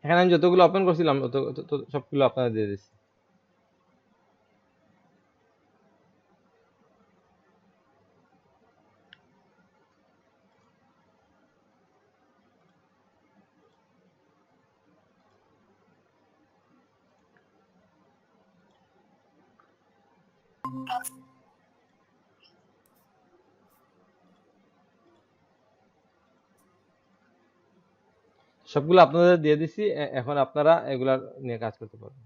এখানে আমি যতগুলো ওপেন করছিলাম সবগুলো আপনাদের দিয়ে দিচ্ছি। সবগুলো আপনাদের দিয়ে দিচ্ছি, এখন আপনারা এগুলা নিয়ে কাজ করতে পারবেন।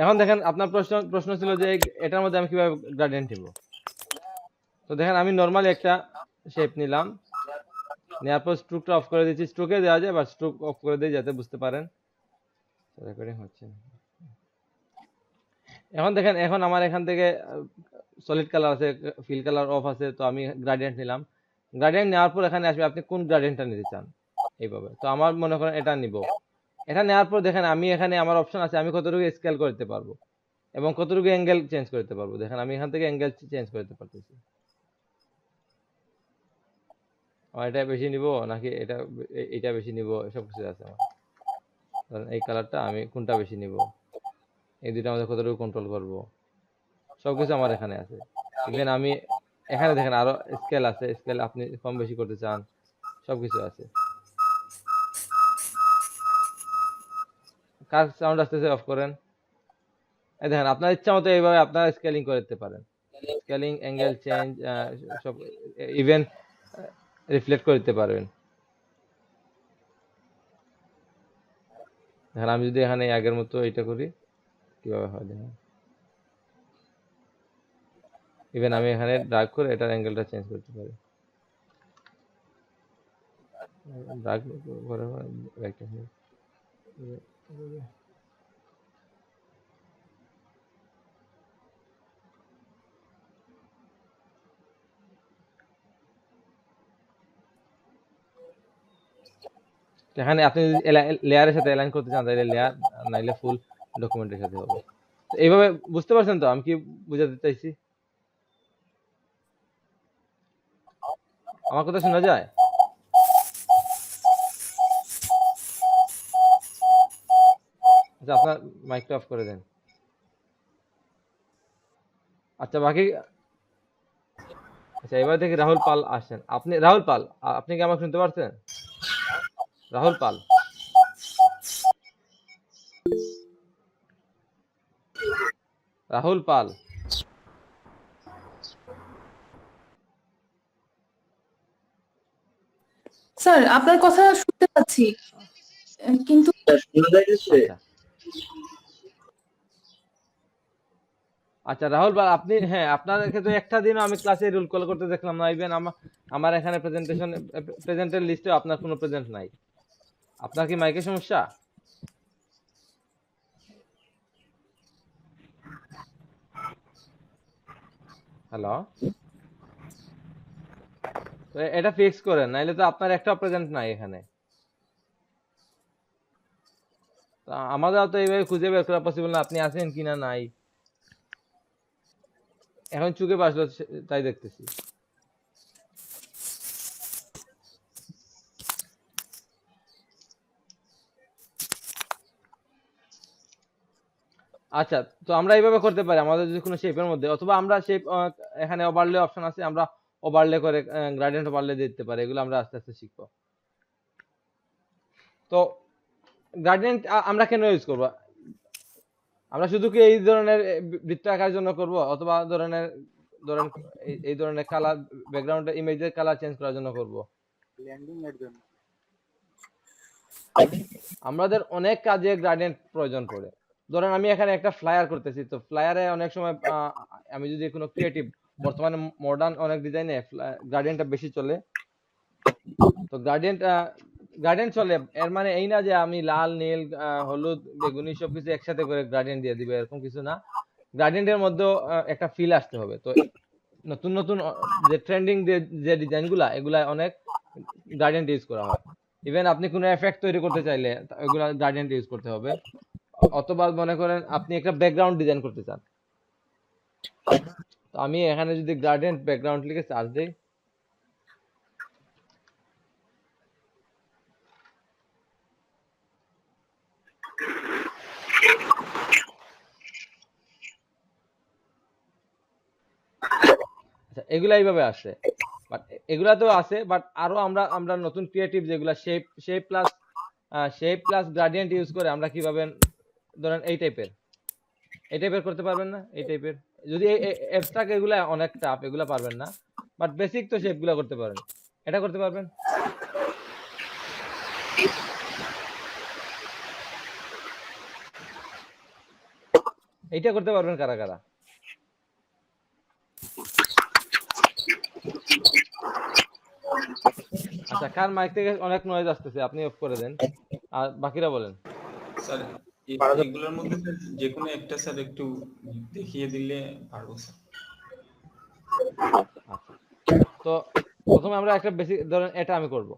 এখন দেখেন আপনার প্রশ্ন ছিল যে এটার মধ্যে আমি কিভাবে গ্রেডিয়েন্ট নিব। তো দেখেন আমি নরমালি একটা শেপ নিলাম, নেওয়ার পর স্ট্রোকটা অফ করে দিচ্ছি। স্ট্রোকে দেওয়া যায় বা স্ট্রোক অফ করে দিই যাতে বুঝতে পারেন। রেকর্ডিং হচ্ছে না। এখন দেখেন, এখন আমার এখান থেকে সলিড কালার আছে, ফিল কালার অফ আছে, তো আমি গ্রেডিয়েন্ট নিলাম। গ্রেডিয়েন্ট নেওয়ার পর এখানে আসবে আপনি কোন গ্রেডিয়েন্টটা নিতে চান এইভাবে। তো আমার মনে করেন এটা নিব। এটা নেওয়ার পর দেখেন আমি এখানে আমার অপশন আছে আমি কতটুকু স্কেল করতে পারবো এবং কতটুকু অ্যাঙ্গেল চেঞ্জ করতে পারবো। দেখেন আমি এখান থেকে অ্যাঙ্গেল চেঞ্জ করতে পারতেছি। আমার এটা বেশি নিব নাকি এটা বেশি নিব, এসব কিছু আছে আমার। এই কালারটা আমি কোনটা বেশি নিব, এই দুইটা আমাদের কতটুকু কন্ট্রোল করব, সবকিছু আমার এখানে আছে। ইভেন আমি এখানে দেখেন আরো স্কেল আছে, স্কেল আপনি কম বেশি করতে চান, সবকিছু আছে। কার সাউন্ড আসতেছে অফ করেন। এই দেখেন আপনার ইচ্ছা মতো এইভাবে আপনারা স্কেলিং করতে পারেন, স্কেলিং, অ্যাঙ্গেল চেঞ্জ, সব ইভেন রিফ্লেক্ট করতে পারবেন। দেখেন আমি যদি এখানে আগের মতো এটা করি কিভাবে হয় দেখেন। ইভেন আমি এখানে ড্রাগ করে এটার অ্যাঙ্গেলটা চেঞ্জ করতে পারি। ড্রাগ করে একটা এখানে আপনি যদি লেয়ারের সাথে অ্যালাইন করতে চান তাহলে লেয়ার, নাইলে ফুল ডকুমেন্টের সাথে হবে। তো এইভাবে বুঝতে পারছেন তো আমি কি বুঝাতে চাইছি? আমার কথা শোনা যায়? আচ্ছা আপনার মাইকটা অফ করে দেন। আচ্ছা বাকি, আচ্ছা এবার দেখি রাহুল পাল আসেন। আপনি রাহুল পাল, আপনি কি আমাকে শুনতে পারছেন? রাহুল পাল, রাহুল পাল। স্যার আপনার কথা শুনতে পাচ্ছি, কিন্তু আচ্ছা আচ্ছা রাহুল পাল, আপনি, হ্যাঁ আপনার ক্ষেত্রে একটা দিনও আমি ক্লাসে রোল কল করতে দেখলাম না। ইভেন আমার এখানে প্রেজেন্টের লিস্টে আপনার কোনো প্রেজেন্ট নাই। আপনার কি মাইকের সমস্যা? হ্যালো, তো এটা ফিক্স করেন, নাইলে তো আপনার একটা প্রেজেন্ট নাই এখানে। তো আমাদের তো এইভাবে খুঁজে বের করা পসিবল না আপনি আছেন কিনা নাই। এখন চুকে বাসলো তাই দেখতেছি। আচ্ছা, তো আমরা এইভাবে করতে পারি আমাদের যদি কোনো শেপের মধ্যে, অথবা আমরা শেপ এখানে ওভারলে অপশন আছে, আমরা ওভারলে করে গ্রেডিয়েন্ট ওভারলে দিতে পারি। এগুলো আমরা আস্তে আস্তে শিখবো। তো গ্রেডিয়েন্ট আমরা কেন ইউজ করব? আমরা শুধু কি এই ধরনের বৃত্ত আঁকার জন্য করব, অথবা ধরেন এই ধরনের কালার, ব্যাকগ্রাউন্ডের ইমেজের কালার চেঞ্জ করার জন্য করব? আমাদের অনেক কাজে গ্রেডিয়েন্ট প্রয়োজন পড়ে। ধরেন আমি এখানে একটা ফ্লায়ার করতেছি, তো ফ্লায়ারে অনেক সময় আমি যদি কোনো ক্রিয়েটিভ, বর্তমানে মডার্ন অনেক ডিজাইনে গ্রেডিয়েন্টটা বেশি চলে। তো গ্রেডিয়েন্ট চলে এর মানে এই না যে আমি লাল, নীল, হলুদ, বেগুনি সবকিছু একসাথে করে গ্রেডিয়েন্ট দিয়ে দিব, এরকম কিছু না। গ্রেডিয়েন্টের মধ্যেও একটা ফিল আসতে হবে। তো নতুন নতুন যে ট্রেন্ডিং যে ডিজাইনগুলা, এগুলা অনেক গ্রেডিয়েন্ট ইউজ করা হয়। ইভেন আপনি কোনো এফেক্ট তৈরি করতে চাইলে ওইগুলা গ্রেডিয়েন্ট ইউজ করতে হবে। অথবা মনে করেন আপনি একটা ব্যাকগ্রাউন্ড ডিজাইন করতে চান, তো আমি এখানে যদি গ্রেডিয়েন্ট ব্যাকগ্রাউন্ড লিখে সার্চ দিই, এগুলা এইভাবে আসে, বাট এগুলা তো আছে, বাট আরো আমরা আমরা নতুন ক্রিয়েটিভ যেগুলা শেপ প্লাস গ্রেডিয়েন্ট ইউজ করে আমরা কিভাবে ধরেন এই টাইপের করতে পারবেন না, এই টাইপের যদি অ্যাবস্ট্রাক্ট এগুলা অনেক টাফ, এগুলা পারবেন না, বাট বেসিক তো শেপগুলা করতে পারেন, এটা করতে পারবেন। এইটা করতে পারবেন কারা কারা? আচ্ছা, কার মাইক থেকে অনেক নয়েজ আসতেছে, আপনি অফ করে দেন, আর বাকিরা বলেন। স্যার এগুলোর মধ্যে যে কোনো একটা স্যার একটু দেখিয়ে দিলে পারবো স্যার। আচ্ছা, তো প্রথমে আমরা একটা বেসিক ধরেন এটা আমি করব।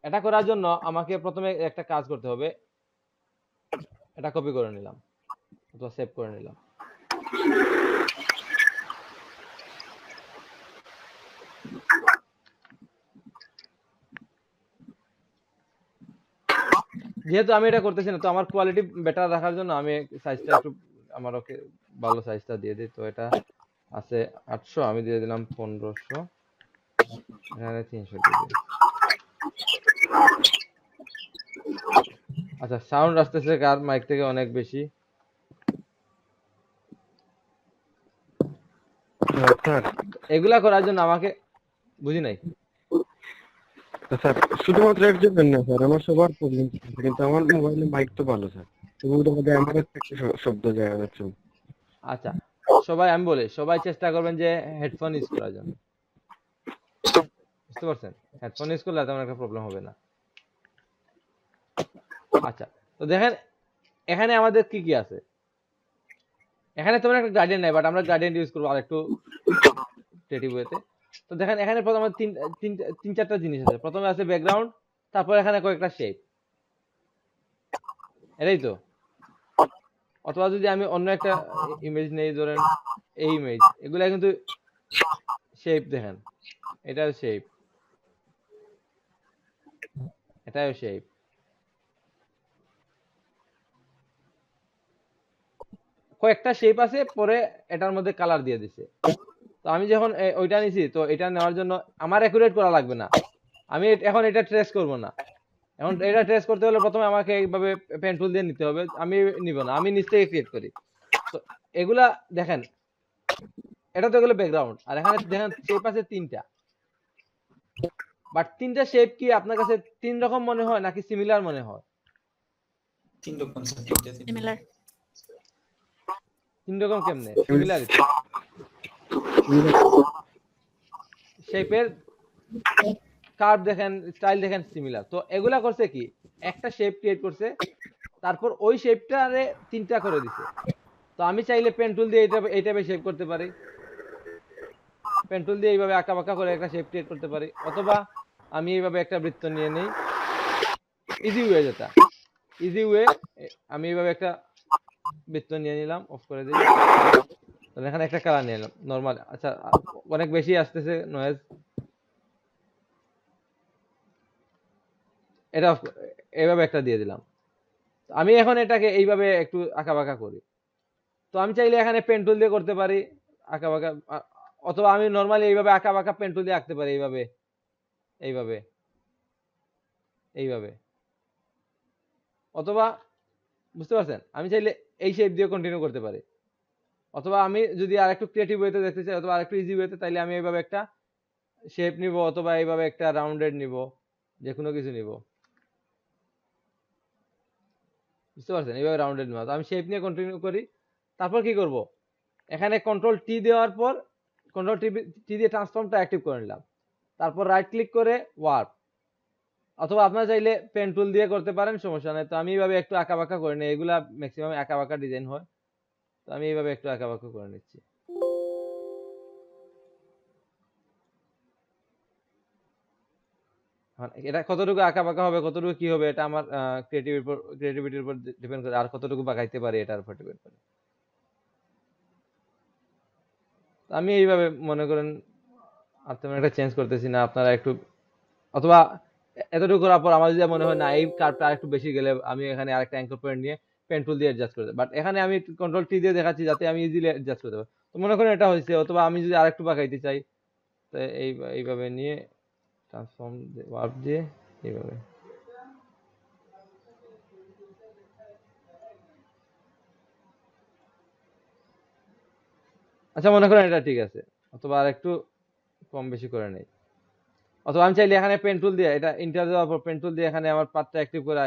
এটা করার জন্য আমাকে প্রথমে একটা কাজ করতে হবে, এটা কপি করে নিলাম অথবা সেভ করে নিলাম। যেহেতু আমি এটা করতেছি না, তো আমার কোয়ালিটি বেটার রাখার জন্য আমি সাইজটা একটু আমার ওকে ভালো সাইজটা দিয়ে দিই। তো এটা আছে 800, আমি দিয়ে দিলাম 1500, এখানে 300 দিয়ে দিই। আচ্ছা, সাউন্ড আসতেছে কার মাইক থেকে অনেক বেশি? স্যার এগুলা করার জন্য আমাকে বুঝি নাই। স্যার শুধুমাত্র এর জন্য না স্যার, আমার সবার প্রবলেম কিন্তু আমার মোবাইলে মাইক তো ভালো স্যার, তবু ওটার মধ্যে আমার একটা শব্দ যায় যাচ্ছে। আচ্ছা, আমি বলি সবাই চেষ্টা করবেন যে হেডফোন ইউজ করার জন্য, বুঝতে পারছেন? হেডফোন ইউজ করলে তেমন একটা প্রবলেম হবে না। আচ্ছা, তো দেখেন এখানে আমাদের কি কি আছে। এখানে তেমন একটা গার্ডিয়ান নাই, বাট আমরা গার্ডিয়ান ইউজ করবো আর একটু ক্রিয়েটিভ ওয়েতে। তো দেখেন এখানে প্রথমে তিন চারটা জিনিস আছে। প্রথমে আছে ব্যাকগ্রাউন্ড, তারপর এখানে কয়েকটা শেপ, এটাই তো। অথবা যদি আমি অন্য একটা ইমেজ নেই, ধরেন এই ইমেজ, এগুলা কিন্তু শেপ, দেখেন এটাও শেপ, এটাও শেপ। কয়েকটা শেপ আছে, পরে এটার মধ্যে কালার দিয়ে দিছে। তো আমি যখন ওইটা নিছি, তো এটা নেওয়ার জন্য আমার অ্যাকুরেট করা লাগবে না, আমি এখন এটা ট্রেস করব না। এখন এটা ট্রেস করতে হলে প্রথমে আমাকে এইভাবে পেন টুল দিয়ে নিতে হবে, আমি নিব না, আমি নিচ থেকে ক্রিয়েট করি। তো এগুলা দেখেন, এটা তো এগুলো ব্যাকগ্রাউন্ড, আর এখানে দেখেন শেপ আছে 3টা, বাট 3টা শেপ কি আপনার কাছে 3 রকম মনে হয় নাকি সিমিলার মনে হয়? 3 রকম স্যার, 3টা সিমিলার। 3 রকম কেমনে সিমিলারিটি? শেপের কার্ভ দেখেন, স্টাইল দেখেন সিমিলার। তো এগুলা করছে কি, একটা শেপ ক্রিয়েট করছে, তারপর ওই শেপটারে 3টা করে দিছে। তো আমি চাইলে পেন টুল দিয়ে এইটাবে শেপ করতে পারি, পেন টুল দিয়ে এইভাবে আঁকা বাঁকা করে একটা শেপ ক্রিয়েট করতে পারি, অথবা আমি এইভাবে একটা বৃত্ত নিয়ে নেই, ইজি ওয়ে যেটা, ইজি ওয়ে, আমি এইভাবে একটা বৃত্ত নিয়ে নিলাম, অফ করে দিই। তো এখানে একটা কালার নিয়ে নিলাম নরমাল। আচ্ছা, অনেক বেশি আসতেছে নয়েজ, এটা এইভাবে একটা দিয়ে দিলাম। আমি এখন এটাকে এইভাবে একটু আঁকা বাঁকা করি। তো আমি চাইলে এখানে পেন টুল দিয়ে করতে পারি আঁকা বাঁকা, অথবা আমি নরমালি এইভাবে আঁকা বাঁকা পেন টুল দিয়ে আঁকতে পারি, এইভাবে এইভাবে এইভাবে, অথবা বুঝতে পারছেন, আমি চাইলে এই শেপ দিয়ে কন্টিনিউ করতে পারি। অথবা আমি যদি আর একটু ক্রিয়েটিভ ওয়েতে দেখতে চাই, অথবা আর একটু ইজি ওয়েতে, তাইলে আমি এইভাবে একটা শেপ নিব, অথবা এইভাবে একটা রাউন্ডেড নিব, যে কোনো কিছু নিব, বুঝতে পারছেন? এইভাবে রাউন্ডেড নেওয়া। তো আমি শেপ নিয়ে কন্টিনিউ করি। তারপর কি করব, এখানে কন্ট্রোল টি দেওয়ার পর কন্ট্রোল টি দিয়ে ট্রান্সফর্মটা অ্যাক্টিভ করে নিলাম। তারপর রাইট ক্লিক করে ওয়ার্প, অথবা আপনারা চাইলে পেন টুল দিয়ে করতে পারেন, সমস্যা নেই। তো আমি এইভাবে একটু আঁকা বাঁকা করে নিই, এগুলা ম্যাক্সিমাম আঁকা বাঁকা ডিজাইন হয়, তো আমি এইভাবে একটু আঁকা বাঁকা করে নিচ্ছি। এটা কতটুকু আঁকা বাঁকা হবে, কতটুকু কি হবে, এটা আমার ক্রিয়েটিভিটির উপর ডিপেন্ড করে, আর কতটুকু বাঁকাইতে পারি এটার উপর ডিপেন্ড করে। আমি এইভাবে মনে করেন আর তেমন একটা চেঞ্জ করতেছি না, আপনারা একটু, অথবা এতটুকু করার পর আমার যদি মনে হয় না এই কার্ভটা আরেকটু বেশি গেলে, আমি এখানে আরেকটা অ্যাঙ্কর পয়েন্ট নিয়ে পেন টুল দিয়ে অ্যাডজাস্ট করে দেব। বাট এখানে আমি কন্ট্রোল টি দিয়ে দেখাচ্ছি যাতে আমি ইজিলি অ্যাডজাস্ট করতে পারি। তো মনে করেন এটা হয়েছে, অথবা আমি যদি আরেকটু বাঁকাইতে চাই, তো এইভাবে নিয়ে ট্রান্সফর্ম ওয়ার্প দিয়ে এইভাবে আচ্ছা মনে করেন এটা ঠিক আছে, অথবা আর একটু কম বেশি করে নেই, অথবা আমি চাইলে এখানে পেন টুল দিয়ে এটা ইন্টার দেওয়ার পর পেন টুল দিয়ে এখানে আমার পাতটা অ্যাক্টিভ করে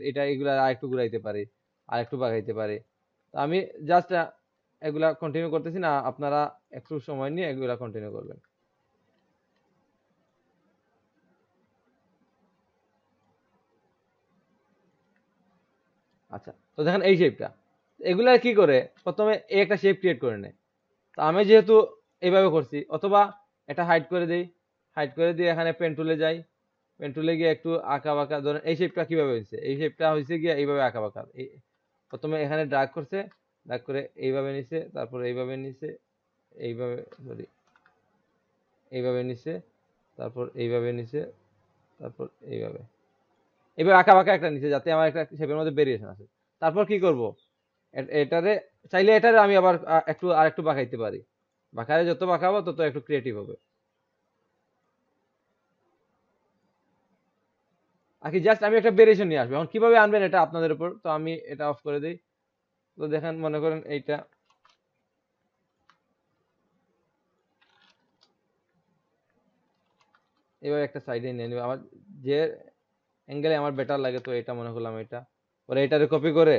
এটা এগুলা আর একটু ঘুরাইতে পারি, আর একটু বাগাইতে পারি। তো আমি জাস্ট এগুলা কন্টিনিউ করতেছি না, আপনারা একটু সময় নিয়ে এগুলা কন্টিনিউ করবেন। আচ্ছা তো দেখেন এই শেপটা, এগুলা কি করে প্রথমে এই একটা শেপ ক্রিয়েট করে নেয়। তো আমি যেহেতু এইভাবে করছি, অথবা এটা হাইড করে দেই, হাইড করে দিয়ে এখানে পেন টুলে যাই, পেন টুলে গিয়ে একটু আঁকা বাঁকা, ধরেন এই শেপটা কিভাবে হয়েছে, এই শেপটা হয়েছে গিয়ে এইভাবে আঁকা বাঁকা, প্রথমে এখানে ড্রাগ করছে, ড্রাগ করে এইভাবে নিছে, তারপর এইভাবে নিছে, এইভাবে সরি এইভাবে নিছে, তারপর এইভাবে নিছে, তারপর এইভাবে এইভাবে আঁকা বাঁকা একটা নিচে, যাতে আমার একটা শেপের মধ্যে ভেরিয়েশন আছে। তারপর কি করব, এটারে চাইলে এটারে আমি আবার আর একটু বাঁকাইতে পারি, বাঁকালে যত বাঁকাবো তত একটু ক্রিয়েটিভ হবে। আর কি জাস্ট আমি একটা ভেরিয়েশন নিয়ে আসবো, এখন কিভাবে আনবেন এটা আপনাদের উপর। তো আমি এটা অফ করে দিই। তো দেখেন মনে করেন এইটা এভাবে একটা সাইডে নিয়ে নিব, আমার যে অ্যাঙ্গেলে আমার বেটার লাগে, তো এটা মনে করলাম এটা, পরে এটারে কপি করে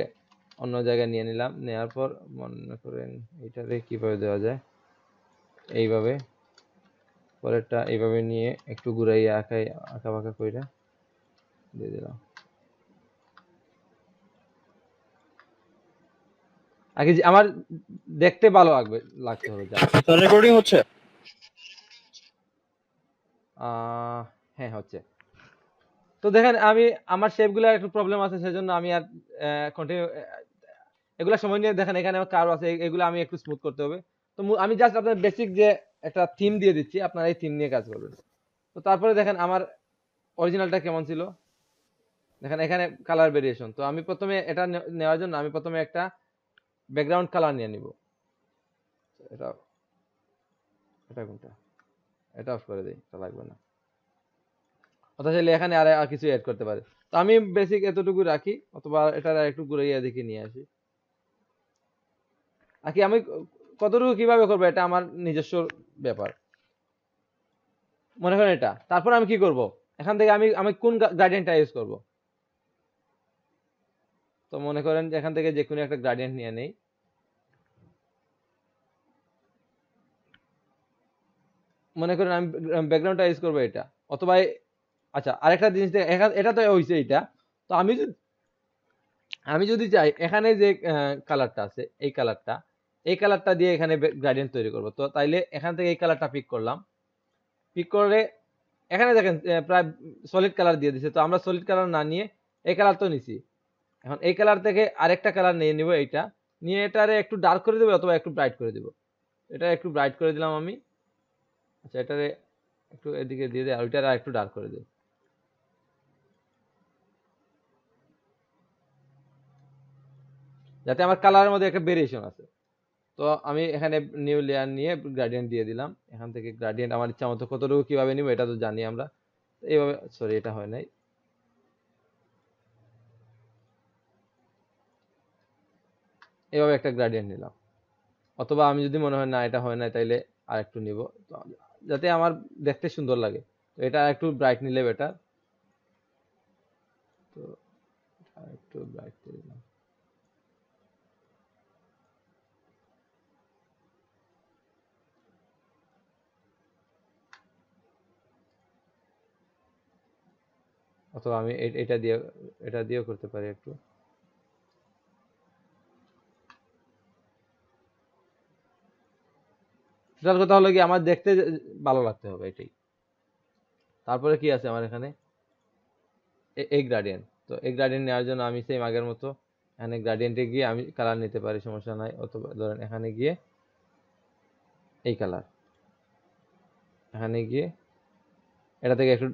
অন্য জায়গায় নিয়ে নিলাম, নেওয়ার পর মনে করেন এইটারে কিভাবে দেওয়া যায়, এইভাবে পরেরটা এইভাবে নিয়ে একটু ঘুরাইয়া আঁকা বাঁকা কইরা দিয়ে দিলাম। আগে আমার দেখতে ভালো লাগতে হবে যা। রেকর্ডিং হচ্ছে? হ্যাঁ হচ্ছে। তো দেখেন আমি আমার শেপগুলো একটু প্রবলেম আছে, সেজন্য আমি আর কন্টিনিউ এগুলা সময় নিয়ে দেখেন, এখানে আমার কার্ভ আছে, এগুলো আমি একটু স্মুথ করতে হবে। তো আমি জাস্ট আপনার বেসিক যে একটা থিম দিয়ে দিচ্ছি, আপনারা এই থিম নিয়ে কাজ করবেন। তো তারপরে দেখেন আমার অরিজিনালটা কেমন ছিল, দেখেন এখানে কালার ভেরিয়েশন। তো আমি প্রথমে এটা নেওয়ার জন্য আমি প্রথমে একটা ব্যাকগ্রাউন্ড কালার নিয়ে নিব। এটা এটা কোনটা, এটা অফ করে দিই, এটা লাগবে না। অথবা চাইলে এখানে আর কিছু অ্যাড করতে পারে। তো আমি বেসিক এতটুকু রাখি, অথবা এটা একটু ঘুরাইয়া দেখে নিয়ে আসি। আর কি আমি কতটুকু কিভাবে করবো এটা আমার নিজস্ব ব্যাপার। মনে করেন এটা, তারপর আমি কি করব, এখান থেকে আমি আমি কোন গ্রেডিয়েন্টটা ইউজ করব। তো মনে করেন এখান থেকে যে কোনো একটা গ্রেডিয়েন্ট নিয়ে নেই, মনে করেন আমি ব্যাকগ্রাউন্ডটা ইউজ করবো এটা, অথবা আচ্ছা আরেকটা জিনিস এটা তো হইছে এটা। তো আমি যদি চাই এখানে যে কালারটা আছে, এই কালারটা দিয়ে এখানে গ্রেডিয়েন্ট তৈরি করব। তো তাইলে এখান থেকে এই কালারটা পিক করলাম, পিক করে এখানে দেখেন প্রায় সলিড কালার দিয়ে দিছে। তো আমরা সলিড কালার না নিয়ে এই কালার তো নিছি, এখন এই কালার থেকে আরেকটা কালার নিয়ে নিব, এইটা নিয়ে এটারে একটু ডার্ক করে দেবো অথবা একটু ব্রাইট করে দেবো। এটা একটু ব্রাইট করে দিলাম আমি। আচ্ছা এটারে একটু এদিকে দিয়ে দেয়, আর ওইটারে একটু ডার্ক করে দিই, যাতে আমার কালারের মধ্যে একটা ভেরিয়েশন আছে। তো আমি এখানে নিউ লেয়ার নিয়ে গ্রেডিয়েন্ট দিয়ে দিলাম। এখান থেকে গ্রেডিয়েন্ট আমার ইচ্ছা মতো কতটুকু কিভাবে নিব এটা তো জানি আমরা। এইভাবে সরি এটা হয় নাই, এভাবে একটা গ্রেডিয়েন্ট নিলাম। অথবা আমি যদি মনে হয় না এটা হয় না, তাইলে আর একটু নিব, যাতে আমার দেখতে সুন্দর লাগে। তো এটা একটু ব্রাইট নিলে বেটার। তো একটু ব্রাইট দিলাম, অথবা আমি এটা দিয়েও করতে পারি একটু। টোটাল কথা হলো কি আমার দেখতে ভালো লাগতে হবে এটাই। তারপরে কি আছে আমার এখানে এই গ্রেডিয়েন্ট। তো এই গ্রেডিয়েন্ট নেওয়ার জন্য আমি সেম আগের মতো এখানে গ্রেডিয়েন্টে গিয়ে আমি কালার নিতে পারি, সমস্যা নাই। অথবা ধরেন এখানে গিয়ে এই কালার, এখানে গিয়ে এটা থেকে একটু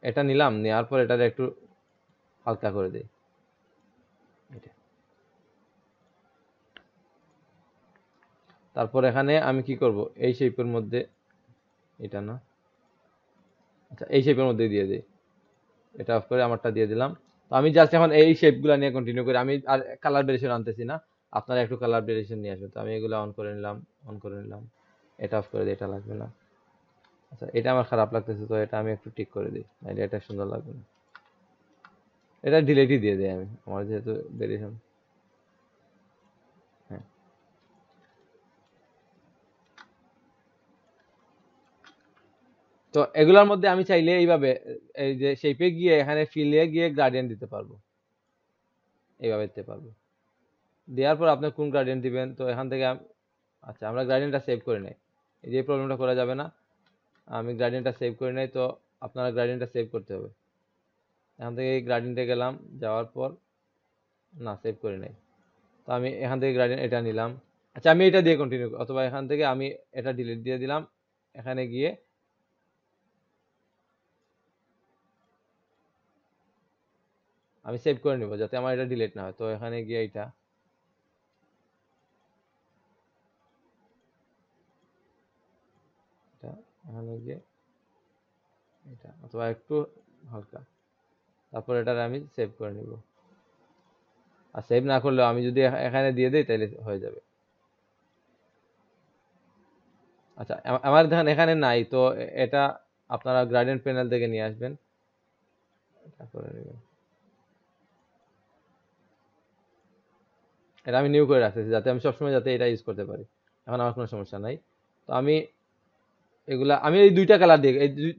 এটা নিলাম, নেওয়ার পর এটা একটু হালকা করে দিই এটা। তারপর এখানে আমি কি করব, এই শেপের মধ্যে এটা না, আচ্ছা এই শেপের মধ্যে দিয়ে দিই, এটা অফ করে আমারটা দিয়ে দিলাম। তো আমি জাস্ট এখন এই শেপগুলো নিয়ে কন্টিনিউ করি, আমি আর কালার ভেরিয়েশন আনতেছি না, আপনারা একটু কালার ভেরিয়েশন নিয়ে আসবেন। তো আমি এগুলো অন করে নিলাম, এটা অফ করে দিই, এটা লাগবে না। আচ্ছা এটা আমার খারাপ লাগতেছে, তো এটা আমি একটু ঠিক করে দিই, নাহলে এটা সুন্দর লাগবে না। এটা ডিলেটই দিয়ে দিই আমি, আমার যেহেতু ভেরিয়েশন। হ্যাঁ, তো এগুলোর মধ্যে আমি চাইলে এইভাবে এই যে শেপে গিয়ে এখানে ফিলে গিয়ে গ্রাডিয়েন্ট দিতে পারবো, এইভাবে দিতে পারবো। দেওয়ার পর আপনি কোন গ্রাডিয়েন্ট দিবেন, তো এখান থেকে আচ্ছা আমরা গ্রাডিয়েন্টটা সেভ করে নেই, এই যে প্রবলেমটা করা যাবে না, আমি গ্রাডিয়েন্টটা সেভ করে নেই। তো আপনারা গ্রাডিয়েন্টটা সেভ করতে হবে, এখান থেকে গ্রাডিয়েন্টে গেলাম, যাওয়ার পর না সেভ করে নেই, তো আমি এখান থেকে গ্রাডিয়েন্ট এটা নিলাম। আচ্ছা আমি এটা দিয়ে কন্টিনিউ, অথবা এখান থেকে আমি এটা ডিলিট দিয়ে দিলাম, এখানে গিয়ে আমি সেভ করে নিব যাতে আমার এটা ডিলিট না হয়। তো এখানে গিয়ে এটা এটা এখানে গিয়ে এটা, অথবা একটু হালকা, তারপর এটা আমি সেভ করে নিব। আর সেভ না করলেও আমি যদি এখানে দিয়ে দিই তাহলে হয়ে যাবে। আচ্ছা আমার দেখেন এখানে নাই, তো এটা আপনারা গ্রাডিয়েন্ট প্যানেল থেকে নিয়ে আসবেন, এটা করে নেবেন। এটা আমি নিউ করে রাখতেছি যাতে আমি সবসময় যাতে এটা ইউজ করতে পারি, এখন আমার কোনো সমস্যা নাই। তো আমি এগুলা আমি এই দুইটা কালার দিয়ে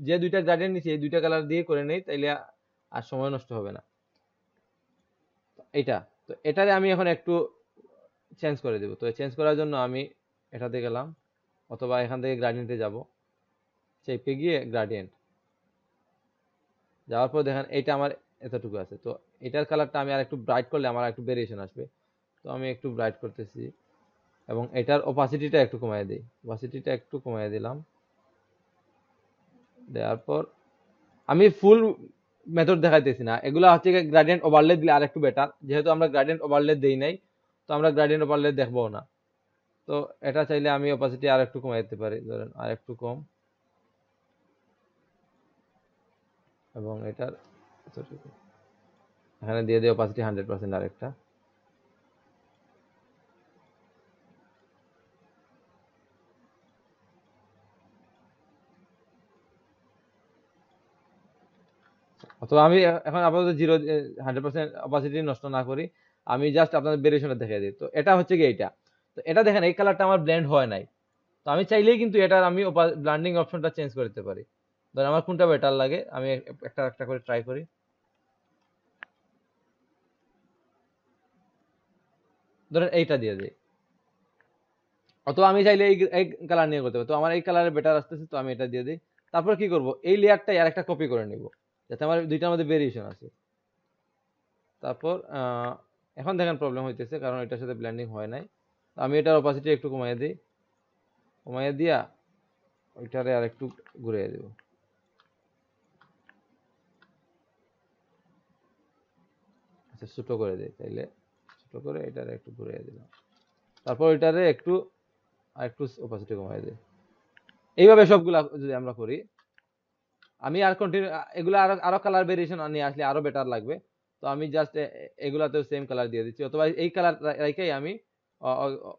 যে দুইটা গ্রাডিয়েন্ট নিছি এই দুইটা কালার দিয়ে করে নেই, তাইলে আর সময় নষ্ট হবে না। এইটা, তো এটারে আমি এখন একটু চেঞ্জ করে দেব। তো চেঞ্জ করার জন্য আমি এটাতে গেলাম, অথবা এখান থেকে গ্রাডিয়েন্টে যাব, শেপে গিয়ে গ্রাডিয়েন্ট যাওয়ার পর দেখেন এইটা আমার এতটুকু আছে। তো এটার কালারটা আমি আর একটু ব্রাইট করলে আমার একটু ভেরিয়েশন আসবে। তো আমি একটু ব্রাইট করতেছি এবং এটার ওপাসিটিটা একটু কমিয়ে দিই, ওপাসিটিটা একটু কমিয়ে দিলাম। দেওয়ার পর আমি ফুল মেথড দেখাইতেছি না, এগুলা হচ্ছে গ্রাডিয়েন্ট ওভারলে দিলে আর একটু বেটার, যেহেতু আমরা গ্রাডিয়েন্ট ওভারলে দেই নাই, তো আমরা গ্রাডিয়েন্ট ওভারলে দেখবো না। তো এটা চাইলে আমি অপাসিটি আর একটু কমাই দিতে পারি, ধরেন আর একটু কম, এবং এটার এতটুকু এখানে দিয়ে দিই অপাসিটি 100% আরেকটা। অথবা আমি এখন আপাতত 100% অপাসিটি নষ্ট না করি, আমি জাস্ট আপনাদের ভেরিয়েশনটা দেখিয়ে দিই। তো এটা হচ্ছে কি এইটা, তো এটা দেখেন এই কালারটা আমার ব্লেন্ড হয় নাই, তো আমি চাইলেই কিন্তু এটার আমি ব্লেন্ডিং অপশনটা চেঞ্জ করতে পারি। ধরেন আমার কোনটা বেটার লাগে, আমি একটা একটা করে ট্রাই করি। ধরেন এইটা দিয়ে দিই, অথবা আমি চাইলে এই কালার নিয়ে করতে পারি। তো আমার এই কালারে বেটার আসতেছে, তো আমি এটা দিয়ে দিই। তারপর কি করব, এই লেয়ারটাই আর একটা কপি করে নিব যাতে আমার দুইটার মধ্যে ভেরিয়েশন আছে। তারপর এখন দেখেন প্রবলেম হইতেছে কারণ এটার সাথে ব্লেন্ডিং হয় নাই। তো আমি এটার অপাসিটি একটু কমাইয়ে দিই, কমাইয়ে দিয়া ওইটারে আর একটু ঘুরিয়ে দেব। আচ্ছা ছোট করে দিই, তাইলে ছোট করে এটারে একটু ঘুরিয়ে দিলাম, তারপর এটারে একটু আর একটু অপাসিটি কমাই দিই। এইভাবে সবগুলা যদি আমরা করি, আমি আর কন্টিনিউ এগুলো আরো আরো কালার ভেরিয়েশন নিয়ে আসলে আরো বেটার লাগবে। তো আমি জাস্ট এগুলাতেও সেম কালার দিয়ে দিচ্ছি, অথবা এই কালার রাইখাই আমি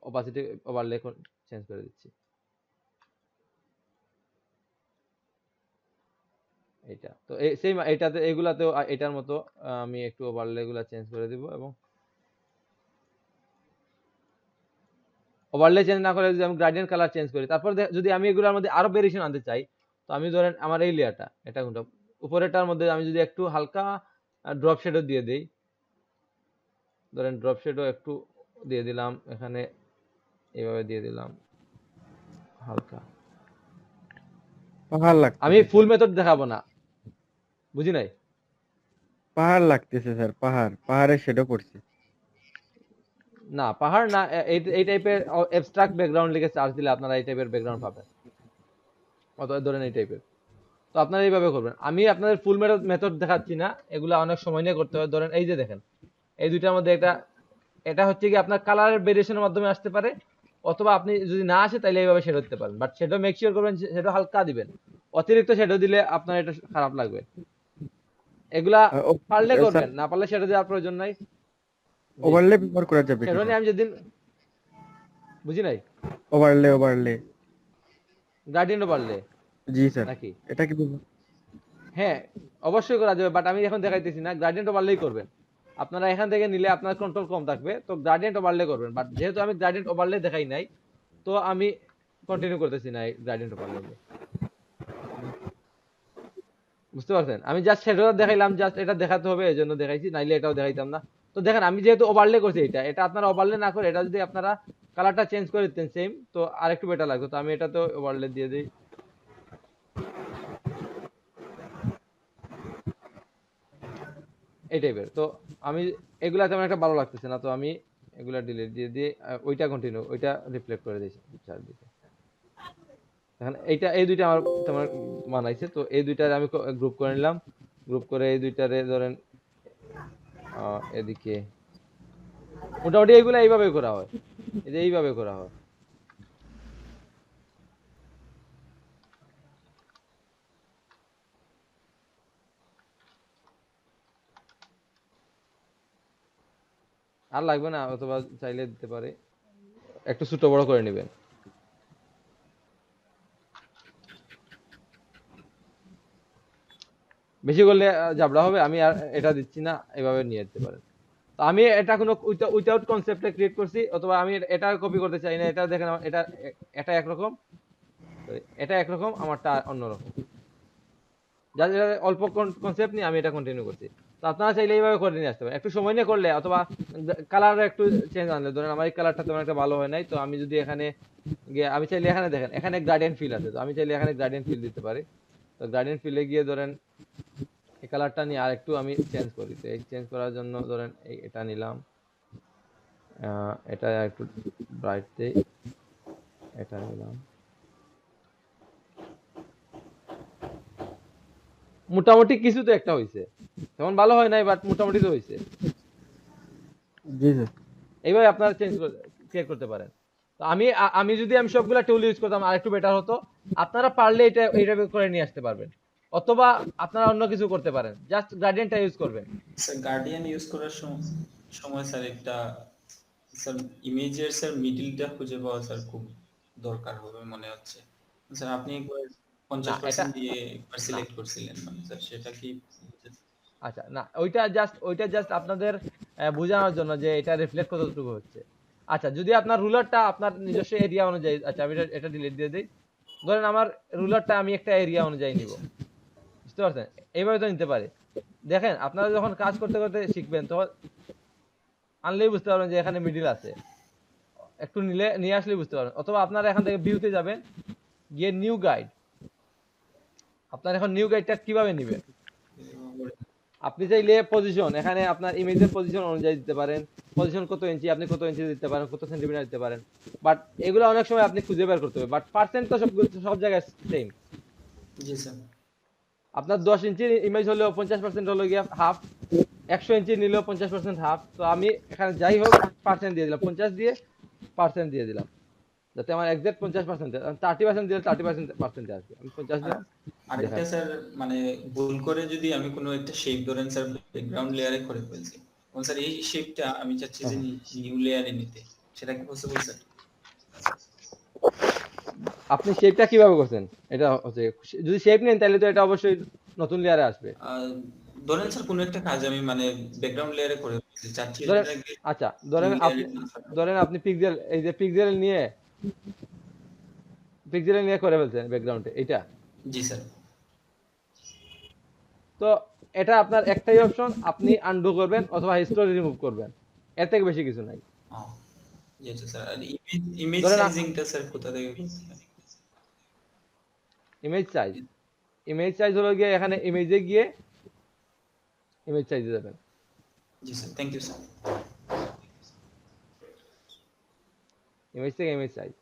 অপাসিটি ওভারলে চেঞ্জ করে দিচ্ছি। এইটা তো সেম এটাতে এগুলাতেও এটার মতো আমি একটু ওভারলে গুলা চেঞ্জ করে দিব, এবং ওভারলে চেঞ্জ না করে যদি আমি গ্রেডিয়েন্ট কালার চেঞ্জ করি, তারপর যদি আমি এগুলোর মধ্যে আরো ভেরিয়েশন আনতে চাই, তো আমি ধরেন আমার এই লেয়ারটা এটা কোনটা উপরেটার মধ্যে আমি যদি একটু হালকা ড্রপ শেডও দিয়ে দেই, ধরেন ড্রপ শেডও একটু দিয়ে দিলাম, এখানে এইভাবে দিয়ে দিলাম হালকা। পাহাড় লাগতেছে আমি ফুল মেথড দেখাবো না, বুঝি নাই। পাহাড় লাগতেছে স্যার, পাহাড়ের শেডও পড়ছে। না পাহাড় না, এই টাইপের অ্যাবস্ট্রাক্ট ব্যাকগ্রাউন্ড লিখে সার্চ দিলে আপনারা এই টাইপের ব্যাকগ্রাউন্ড পাবেন, অথবা ধরেন এই টাইপের। তো আপনারা এইভাবে করবেন, আমি আপনাদের ফুল মেথড দেখাচ্ছি না, এগুলা অনেক সময় নিয়ে করতে হয়। ধরেন এই যে দেখেন এই দুইটার মধ্যে এটা হচ্ছে কি আপনার কালারের ভেরিয়েশনের মাধ্যমে আসতে পারে, অথবা আপনি যদি না আসে তাহলে এইভাবে শ্যাডো দিতে পারেন, বাট শ্যাডো মেক শিওর করবেন শ্যাডো হালকা দিবেন, অতিরিক্ত শ্যাডো দিলে আপনার এটা খারাপ লাগবে। এগুলা পারলে স্যার করবেন, না পারলে শ্যাডো দেওয়ার প্রয়োজন নাই। ওভারলে ব্যবহার করা যাবে কি শ্যাডো স্যার? নিয়ে আমি যেদিন বুঝি নাই, ওভারলে গার্ডিয়ানও পারলে জি স্যার, নাকি? এটা কি ব্যবহার- হ্যাঁ অবশ্যই করা যাবে, বাট আমি এখন দেখাইতেছি না, গ্রাডিয়েন্ট ওভারলেই করবেন। আপনারা এখান থেকে নিলে আপনার কন্ট্রোল কম থাকবে, তো গ্রাডিয়েন্ট ওভারলে করবেন, বাট যেহেতু আমি গ্রাডিয়েন্ট ওভারলে দেখাই নাই, তো আমি কন্টিনিউ করতেছি না এই গ্রাডিয়েন্ট ওভারলে। বুঝতে পারছেন? আমি জাস্ট শ্যাডো দেখাইলাম, জাস্ট এটা দেখাতে হবে এজন্য দেখাইছি, নাইলে এটাও দেখাইতাম না। তো দেখেন আমি যেহেতু ওভারলে করছি, এটা আপনারা ওভারলে না করে এটা যদি আপনারা কালারটা চেঞ্জ করে দিতেন সেম, তো আরেকটু বেটার লাগতো। তো আমি এটা তো ওভারলে দিয়ে দিই। এই টাইপের। তো আমি এগুলা তেমন একটা ভালো লাগতেছে না, তো আমি এগুলা ডিলিট দিয়ে দিয়ে ওইটা কন্টিনিউ, ওইটা রিফ্লেক্ট করে দিয়েছি চারদিকে। এখন এইটা এই দুইটা আমার তেমন মানাইছে, তো এই দুইটারে আমি গ্রুপ করে নিলাম। গ্রুপ করে এই দুইটারে ধরেন এদিকে মোটামুটি এইগুলা এইভাবে করা হয়, এই যে এইভাবে করা হয়। আর লাগবে না, অথবা চাইলে দিতে পারে, একটু ছোট বড় করে নেবেন। বেশি করলে ঝাবড়া হবে, আমি আর এটা দিচ্ছি না, এভাবে নিয়ে যেতে পারেন। তো আমি এটা কোনো উইথাউট কনসেপ্টে ক্রিয়েট করছি, অথবা আমি এটা কপি করতে চাই না। এটা দেখেন এটা এটা একরকম, এটা একরকম, আমারটা অন্যরকম। যার যার অল্প কনসেপ্ট নিয়ে আমি এটা কন্টিনিউ করছি। তো আপনারা চাইলে এইভাবে করে নিয়ে আসতে পারেন, একটু সময় নিয়ে করলে, অথবা কালার একটু চেঞ্জ আনলে। ধরেন আমার এই কালারটা তেমন একটা ভালো হয় নাই, তো আমি যদি এখানে গিয়ে আমি চাইলে এখানে দেখেন এখানে গ্রাডিয়েন্ট ফিল আছে, তো আমি চাইলে এখানে গ্রাডিয়েন্ট ফিল দিতে পারি। তো গ্রাডিয়েন্ট ফিলে গিয়ে ধরেন এই কালারটা নিয়ে আরেকটু আমি চেঞ্জ করি। তো এই চেঞ্জ করার জন্য ধরেন এটা নিলাম, এটা একটু ব্রাইট দেই, এটা নিলাম। মোটামুটি কিছু তো একটা হইছে, তেমন ভালো হয় নাই, বাট মোটামুটি তো হইছে। জি স্যার। এইভাবে আপনারা চেঞ্জ ক্রিয়েট করতে পারেন। তো আমি যদি আমি সবগুলা টুল ইউজ করতাম আরেকটু বেটার হতো। আপনারা পারলে এটা এইভাবে করে নিয়ে আসতে পারবেন, অথবা আপনারা অন্য কিছু করতে পারেন, জাস্ট গ্রাডিয়েন্টটা ইউজ করবেন। স্যার গার্ডিয়ান ইউজ করার সময় স্যার একটা স্যার ইমেজের স্যার মিডলটা খুঁজে পাওয়া স্যার খুব দরকার হবে মনে হচ্ছে। স্যার আপনি একবার না এটা 50% দিয়ে একবার না, সিলেক্ট করছিলেন, মানে স্যার সেটা কি? আচ্ছা না, ওইটা জাস্ট আপনাদের বোঝানোর জন্য যে এটা রিফ্লেক্ট কতটুকু হচ্ছে। আচ্ছা যদি আপনার রুলারটা আপনার নিজস্ব এরিয়া অনুযায়ী, আচ্ছা আমি এটা ডিলিট দিয়ে দিই। ধরেন আমার রুলারটা আমি একটা এরিয়া অনুযায়ী নিব, বুঝতে পারছেন? এইভাবে তো নিতে পারে। দেখেন আপনারা যখন কাজ করতে করতে শিখবেন, তখন আনলেই বুঝতে পারবেন যে এখানে মিডিল আছে, একটু নিয়ে আসলেই বুঝতে পারবেন। অথবা আপনারা এখান থেকে ভিউতে যাবেন, গিয়ে নিউ গাইড। আপনার এখন নিউ গাইডটা কিভাবে নেবেন? আপনি চাইলে পজিশন, এখানে আপনার ইমেজের পজিশন অনুযায়ী দিতে পারেন। পজিশন কত ইঞ্চি, আপনি কত ইঞ্চি দিতে পারেন, কত সেন্টিমিটার দিতে পারেন। বাট এগুলো অনেক সময় আপনি খুঁজে বের করতে হবে, বাট পার্সেন্ট তো সব জায়গায় সেম। জি স্যার। আপনার 10 ইঞ্চির ইমেজ হলেও 50% হলো গিয়ে হাফ, 100 ইঞ্চি নিলেও 50% হাফ। তো আমি এখানে যাই হোক পার্সেন্ট দিয়ে দিলাম, 50 দিয়ে পার্সেন্ট দিয়ে দিলাম, যাতে আমার এক্সাক্ট 50%, 30% দিলে 30% আসবে। আমি 50 দিলাম। আরেকটা স্যার, মানে ভুল করে যদি আমি কোনো একটা শেপ ধরেন স্যার ব্যাকগ্রাউন্ড লেয়ারে করে ফেলছি, এবং স্যার এই শেপটা আমি চাচ্ছি যে নিউ লেয়ারে নিতে, সেটা কি পসিবল স্যার? আপনি শেপটা কিভাবে করছেন? এটা হচ্ছে যদি শেপ নেন তাহলে তো এটা অবশ্যই নতুন লেয়ারে আসবে। ধরেন স্যার কোনো একটা কাজ আমি মানে ব্যাকগ্রাউন্ড লেয়ারে করে ফেলছি, চাচ্ছি ধরেন সেটাকে আচ্ছা নিউ লেয়ারে না ধরেন আপনি পিক্সেল, এই যে পিক্সেল নিয়ে করে ফেলছেন ব্যাকগ্রাউন্ডে এটা। জি স্যার। তো এটা আপনার একটাই অপশন, আপনি আনডু করবেন অথবা হিস্টোরি রিমুভ করবেন, এর থেকে বেশি কিছু নাই। জি স্যার। আর ইমেজ ধরেন সাইজিংটা স্যার কোথা থেকে করতে হয়? ইমেজ সাইজ হলো গিয়ে এখানে ইমেজে গিয়ে ইমেজ সাইজে যাবেন। জি sir, thank you sir. Image থেকে ইমেজ সাইজ।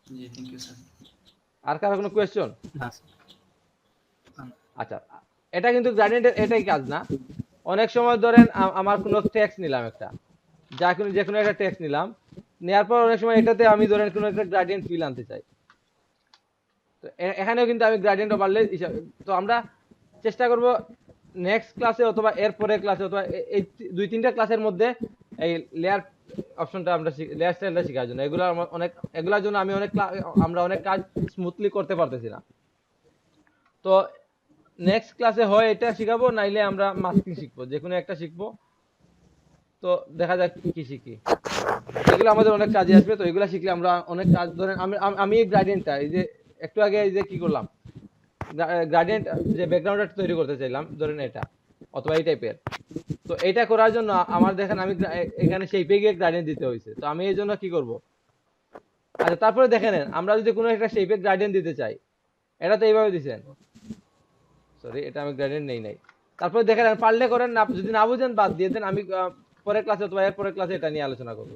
জি থ্যাংক ইউ স্যার। আর কারো কোনো কোয়েশ্চন? না আচ্ছা এটা কিন্তু গ্রাডিয়েন্টের এটাই কাজ না। অনেক সময় ধরেন আমার কোনো টেক্সট নিলাম একটা, যে কোনো একটা টেক্সট নিলাম, নেওয়ার পর অনেক সময় এটাতে আমি ধরেন কোনো একটা গ্রেডিয়েন্ট ফিল আনতে চাই, তো এখানেও কিন্তু আমি গ্রেডিয়েন্ট ওভারলে তো আমরা চেষ্টা করব নেক্সট ক্লাসে অথবা এর পরের ক্লাসে অথবা এই 2-3টা ক্লাসের মধ্যে এই লেয়ার অপশনটা আমরা লেয়ার স্টাইলটা শেখার জন্য এগুলার জন্য আমি আমরা অনেক কাজ স্মুথলি করতে পারতেছি না। তো নেক্সট ক্লাসে হয় এটা শিখাবো, নাইলে আমরা মাস্কিং শিখবো, যে কোনো একটা শিখবো। তো দেখা যাক কি শিখি, এগুলো আমাদের অনেক কাজে আসবে। তো এগুলো শিখলে আমরা অনেক কাজ, ধরেন আমি এই গ্রেডিয়েন্টটা এই যে একটু আগে এই যে কি করলাম, গ্রেডিয়েন্ট যে ব্যাকগ্রাউন্ডটা তৈরি করতে চাইলাম ধরেন এটা অথবা এই টাইপের, তো এটা করার জন্য আমার দেখেন আমি এখানে শেপে গিয়ে গ্রেডিয়েন্ট দিতে হয়েছে। তো আমি এই জন্য কি করব, আচ্ছা তারপরে দেখে নেন, আমরা যদি কোনো একটা শেপে গ্রেডিয়েন্ট দিতে চাই, এটা তো এইভাবে দিছেন, সরি এটা আমি গ্রেডিয়েন্ট নাই। তারপরে দেখেন পারলে করেন, না যদি না বুঝেন বাদ দিয়ে দেন, আমি পরের ক্লাসে অথবা এর পরের ক্লাসে এটা নিয়ে আলোচনা করব।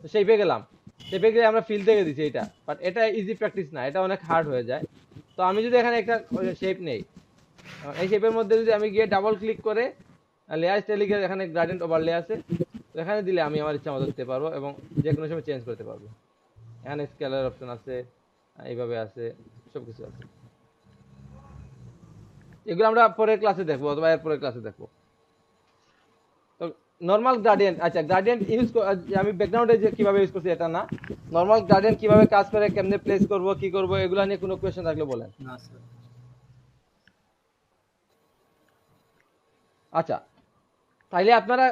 তো শেপে গেলাম, শেপে গিয়ে আমরা ফিল থেকে দিছি এটা, বাট এটা ইজি প্র্যাকটিস না, এটা অনেক হার্ড হয়ে যায়। তো আমি যদি এখানে একটা শেপ নেই, এই শেপের মধ্যে যদি আমি গিয়ে ডাবল ক্লিক করে লেয়ার স্টাইলে গিয়ে এখানে গ্রেডিয়েন্ট ওভারলে আছে, তো এখানে দিলে আমি আমার ইচ্ছা মতো দিতে পারবো এবং যে কোনো সময় চেঞ্জ করতে পারবো। এখানে স্কেলার অপশন আছে, এইভাবে আছে, সবকিছু আছে। এগুলো আমরা পরের ক্লাসে দেখবো অথবা এর পরের ক্লাসে দেখবো। তো নরমাল গ্রেডিয়েন্ট, আচ্ছা গ্রেডিয়েন্ট ইউজ আমি ব্যাকগ্রাউন্ডে যে কিভাবে ইউজ করছি এটা না, নরমাল গ্রেডিয়েন্ট কিভাবে কাজ করে, কেমনে প্লেস করব, কি করব, এগুলো নিয়ে কোনো কোয়েশ্চেন থাকলে বলেন। না স্যার। আচ্ছা, তাইলে আপনারা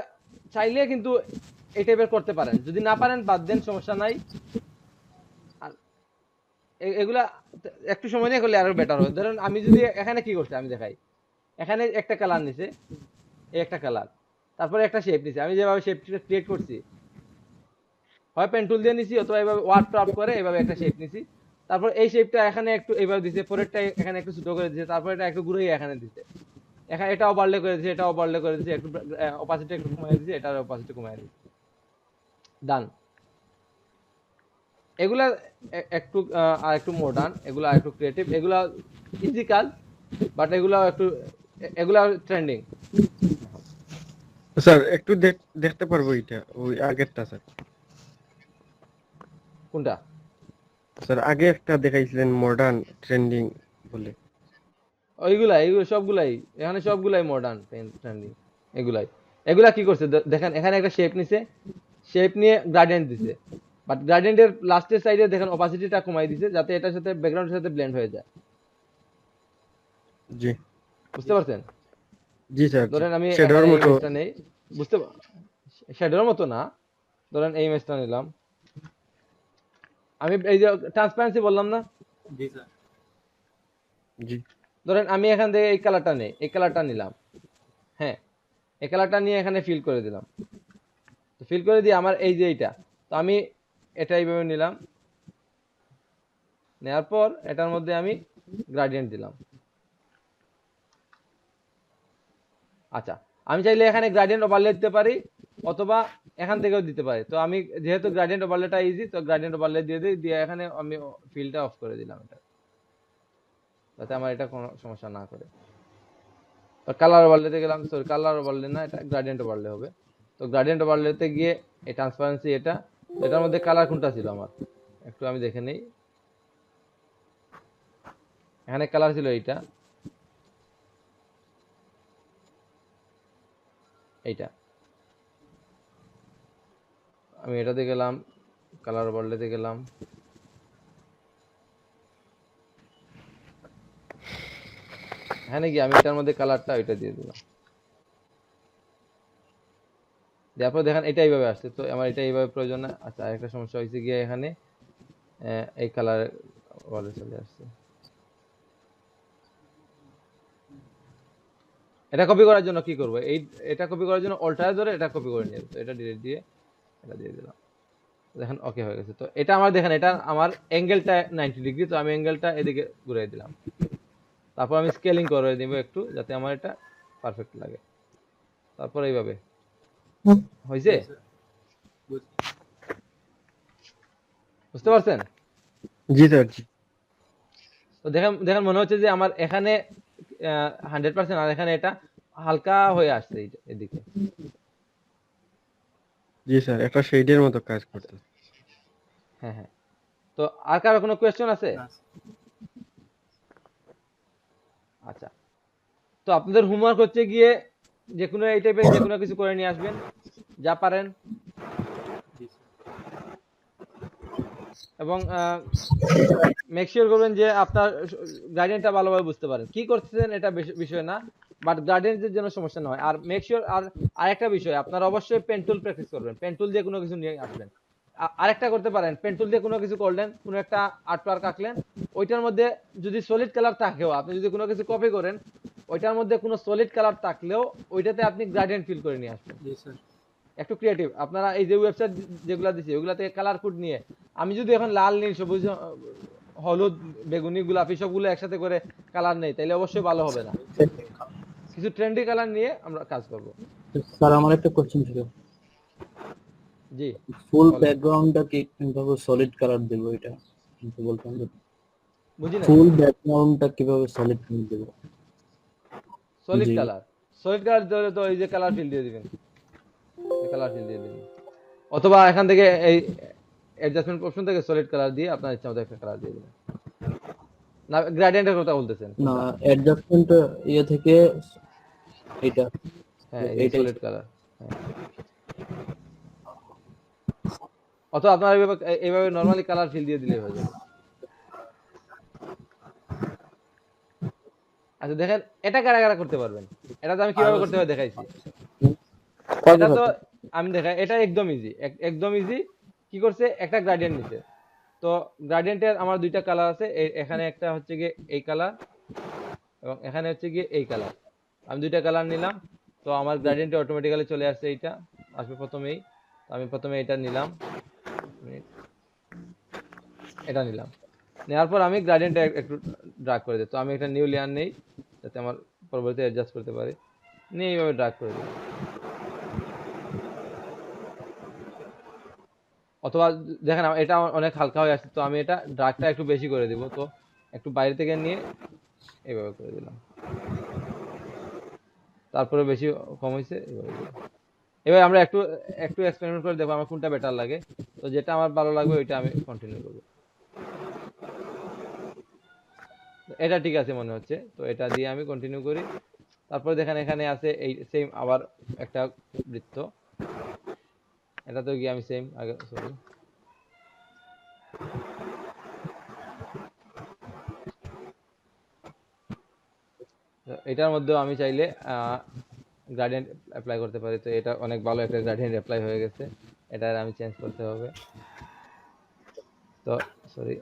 চাইলে কিন্তু এই টাইপের করতে পারেন, যদি না পারেন বাদ দেন, সমস্যা নাই। আর এগুলা একটু সময় নিয়ে করলে আরো বেটার হবে। ধরেন আমি যদি এখানে কি করছি আমি দেখাই, এখানে একটা কালার নিছে, এই একটা কালার, তারপরে একটা শেপ নিছে, আমি যেভাবে শেপটা ক্রিয়েট করছি, হয় পেন টুল দিয়ে নিছি অথবা এইভাবে ওয়ার্ড ট্রাপ করে এইভাবে একটা শেপ নিছি, তারপর এই শেপটা এখানে একটু এইভাবে দিছে, পরেরটা এখানে একটু ছোট করে দিছে, তারপর এটা একটু ঘুরিয়ে এখানে দিছে, এখানে এটা ওভারলে করে দিছে, এটা ওভারলে করে দিছে, একটু অপাসিটি একটু কমিয়ে দিছে, এটার অপাসিটি কমিয়ে দিছে, ডান। এগুলা একটু আর একটু মডার্ন, এগুলা একটু ক্রিয়েটিভ, এগুলা ইজি কাজ, বাট এগুলা একটু এগুলা ট্রেন্ডিং। স্যার একটু দেখতে পারবো এটা ওই আগেরটা স্যার? কোনটা? স্যার আগে একটা দেখাইছিলেন মডার্ন ট্রেন্ডিং বলে। এইগুলো সবগুলাই এখানে সবগুলাই মডার্ন ট্রেন্ডিং, এগুলা কি করছে দেখেন, এখানে একটা শেপ নিছে, শেপ নিয়ে গ্রেডিয়েন্ট দিছে, বাট গ্রেডিয়েন্টের লাস্টের সাইডে দেখেন অপাসিটিটা কমাই দিছে, যাতে এটার সাথে ব্যাকগ্রাউন্ডের সাথে ব্লেন্ড হয়ে যায়। জি বুঝতে পারছেন? জি স্যার। ধরেন আমি শ্যাডোর মতো। ইমেজটা নেই, বুঝতে শ্যাডোর মতো না, ধরেন এই ইমেজটা নিলাম, আমি এই যে ট্রান্সপারেন্সি বললাম না, জি স্যার। জি ধরেন আমি এখান থেকে এই কালারটা নেই, এই কালারটা নিলাম, হ্যাঁ এই কালারটা নিয়ে এখানে ফিল করে দিলাম, তো ফিল করে দিয়ে আমার এই যে এইটা, তো আমি এটা এইভাবে নিলাম, নেওয়ার পর এটার মধ্যে আমি গ্রেডিয়েন্ট দিলাম। আচ্ছা, আমি চাইলে এখানে গ্রেডিয়েন্ট ওভারলে দিতে পারি অথবা এখান থেকেও দিতে পারি। তো আমি যেহেতু গ্রেডিয়েন্ট ওভারলেটা ইজি, তো গ্রেডিয়েন্ট ওভারলে দিয়ে দিই, দিয়ে এখানে আমি ফিলটা অফ করে দিলাম, এটা যাতে আমার এটা কোনো সমস্যা না করে। তো কালার ওভারলেতে গেলাম, সরি কালার ওভারলে না, এটা গ্রেডিয়েন্ট ওভারলে হবে। তো গ্রেডিয়েন্ট ওভারলেতে গিয়ে এই ট্রান্সপারেন্সি এটা, এটার মধ্যে কালার কোনটা ছিল আমার একটু আমি দেখে নেই, এখানে কালার ছিল এইটা, এইটা আমি এটাতে গেলাম, কালার ওভারলেতে গেলাম, এখানে গিয়ে আমি এটার মধ্যে কালারটা ওইটা দিয়ে দিলাম, তারপর দেখেন এটা এইভাবে আসছে, তো আমার এটা এইভাবে প্রয়োজন না। আচ্ছা আরেকটা সমস্যা হয়েছে গিয়ে এখানে এই কালার ওয়ালে চলে আসছে, এটা কপি করার জন্য কি করব, এটা কপি করার জন্য অল্টারে ধরে এটা কপি করে নিয়ে, তো এটা ডিলিট দিয়ে এটা দিয়ে দিলাম, দেখেন ওকে হয়ে গেছে। তো এটা আমার দেখেন, এটা আমার অ্যাঙ্গেলটা 90 ডিগ্রি, তো আমি অ্যাঙ্গেলটা এদিকে ঘুরিয়ে দিলাম, তারপর আমি স্কেলিং করে দিব একটু যাতে আমার এটা পারফেক্ট লাগে, তারপর এইভাবে হয়েছে, বুঝতে পারছেন? জি স্যার জি। তো দেখেন দেখেন মনে হচ্ছে যে আমার এখানে 100%, আর এখানে এটা হালকা হয়ে আসছে এদিকে। জি স্যার একটা শেডের মতো কাজ করতে। হ্যাঁ হ্যাঁ। তো আর কারো কোনো কোয়েশ্চেন আছে? আচ্ছা, তো আপনাদের হোমওয়ার্ক হচ্ছে গিয়ে যে কোনো এই টাইপের যে কোনো কিছু করে নিয়ে আসবেন যা পারেন, এবং মেক শিওর করবেন যে আপনার গার্ডিয়ানটা ভালোভাবে বুঝতে পারেন কি করতেছেন, এটা বিষয় না, বাট গার্ডিয়ানদের জন্য সমস্যা না হয়। আর মেক শিওর, আর আরেকটা বিষয়, আপনারা অবশ্যই পেন টুল প্র্যাকটিস করবেন, পেন টুল দিয়ে কোনো কিছু নিয়ে আসবেন। আরেকটা করতে পারেন, পেন টুল দিয়ে কোনো কিছু করলেন, কোনো একটা আর্টওয়ার্ক আঁকলেন, ওইটার মধ্যে যদি সলিড কালার থাকেও, আপনি যদি কোনো কিছু কপি করেন, ওইটার মধ্যে কোনো সলিড কালার থাকলেও ওইটাতে আপনি গ্রেডিয়েন্ট ফিল করে নিয়ে আসবেন। একটু ক্রিয়েটিভ, আপনারা এই যে ওয়েবসাইট যেগুলো দিচ্ছে ওগুলা থেকে কালার কোড নিয়ে, আমি যদি এখন লাল নীল সবুজ হলুদ বেগুনি গোলাপি সবগুলো একসাথে করে কালার নেই, তাহলে অবশ্যই ভালো হবে না। কিছু ট্রেন্ডি কালার নিয়ে আমরা কাজ করব। স্যার আমার একটা কোশ্চেন ছিল, জি, ফুল বলেন। ব্যাকগ্রাউন্ডটা কি কিভাবে সলিড কালার দেব, এটা কিন্তু বলতাম যে বুঝি না ফুল ব্যাকগ্রাউন্ডটা কিভাবে সলিড কালার দেব? সলিড জি। কালার, সলিড কালার দিলে তো এই যে কালার ফিল দিয়ে দিবেন, এই কালার ফিল দিয়ে দিবেন, অথবা এখান থেকে এই অ্যাডজাস্টমেন্ট অপশন থেকে সলিড কালার দিয়ে আপনার ইচ্ছা মতো একটা কালার দিয়ে দিবেন। না গ্রেডিয়েন্টের কথা বলতেছেন? না, অ্যাডজাস্টমেন্ট ইয়ে থেকে এটা হ্যাঁ, এই এইটাই। Solid colour. হ্যাঁ, অথবা আপনার এইভাবে নরমালি কালার ফিল দিয়ে দিলেই হয়ে যাবে। আচ্ছা দেখেন, এটা কারা কারা করতে পারবেন, এটা তো আমি কিভাবে করতে হবে দেখাইছি। এটা তো আমি দেখাই, এটা একদম ইজি, একদম ইজি। কি করছে, একটা গ্রেডিয়েন্ট নিছে, তো গ্রেডিয়েন্টের আমার দুইটা কালার আছে, এখানে একটা হচ্ছে গিয়ে এই কালার এবং এখানে হচ্ছে গিয়ে এই কালার, আমি দুইটা কালার নিলাম, তো আমার গ্রেডিয়েন্টে অটোমেটিক্যালি চলে আসছে, এইটা আসবে প্রথমেই, তো আমি প্রথমে এটা নিলাম, এটা নিলাম, নেওয়ার পর আমি গ্রেডিয়েন্টটা একটু ড্র্যাগ করে দিই, তো আমি একটা নিউ লেয়ার নেই যাতে আমার পরবর্তী অ্যাডজাস্ট করতে পারি, নিয়ে এইভাবে ড্র্যাগ করে দিই। অথবা দেখেন এটা অনেক হালকা হয়ে আসছে, তো আমি এটা ড্রাগটা একটু বেশি করে দিব, তো একটু বাইরে থেকে নিয়ে এইভাবে করে দিলাম, তারপরে বেশি কম হয়েছে এইভাবে দিলাম। এবার আমরা একটু একটু এক্সপেরিমেন্ট করে দেখবো আমার কোনটা বেটার লাগে, তো যেটা আমার ভালো লাগবে ওইটা আমি কন্টিনিউ করবো। এটা ঠিক আছে মনে হচ্ছে, তো এটা দিয়ে আমি কন্টিনিউ করি। তারপরে দেখেন এখানে আছে এই সেম আবার একটা বৃত্ত, এটা তো গিয়ে আমি সেম আগে, সরি এটার মধ্যেও আমি চাইলে গ্রেডিয়েন্ট অ্যাপ্লাই করতে পারি, তো এটা অনেক ভালো একটা গ্রেডিয়েন্ট অ্যাপ্লাই হয়ে গেছে, এটা আমি চেঞ্জ করতে হবে। তো সরি,